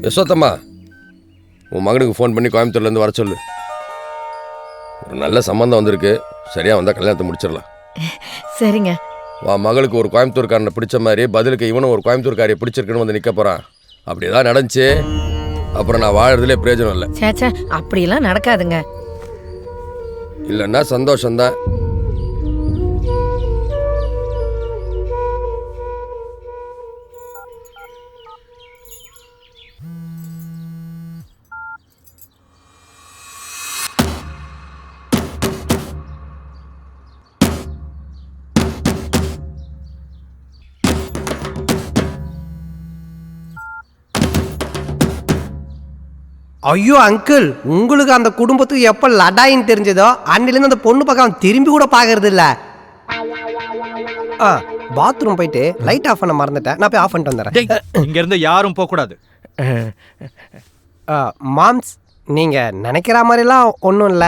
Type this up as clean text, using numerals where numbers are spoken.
யசோத்தம்மா, உன் மகனுக்கு ஃபோன் பண்ணி கோயம்புத்தூர்லேருந்து வர சொல்லு. ஒரு நல்ல சம்பந்தம் வந்திருக்கு, சரியாக வந்தால் கல்யாணத்தை முடிச்சிடலாம். சரிங்க. உன் மகளுக்கு ஒரு கோயம்புத்தூர்காரனை பிடிச்ச மாதிரி பதிலுக்கு இவனும் ஒரு கோயம்புத்தூர்காரியை பிடிச்சிருக்குன்னு வந்து நிற்க போகிறான். அப்படி ஏதாவது நடந்துச்சு அப்புறம் நான் வாழறதுலே பிரயோஜனம் இல்லை. சேச்சா, அப்படியெல்லாம் நடக்காதுங்க. இல்லைன்னா சந்தோஷம்தான். ஐயோ அங்கிள், உங்களுக்கு அந்த குடும்பத்துக்கு எப்போ லடாயின்னு தெரிஞ்சதோ அன்னிலேருந்து அந்த பொண்ணு பக்கம் திரும்பி கூட பார்க்கறது இல்லை. பாத்ரூம் போயிட்டு லைட் ஆஃப் பண்ண மறந்துட்டேன், நான் போய் ஆஃப் பண்ணிட்டு வந்துடுறேன். இங்க இருந்து யாரும் போக கூடாது. மாம்ஸ், நீங்கள் நினைக்கிற மாதிரிலாம் ஒன்றும் இல்லை.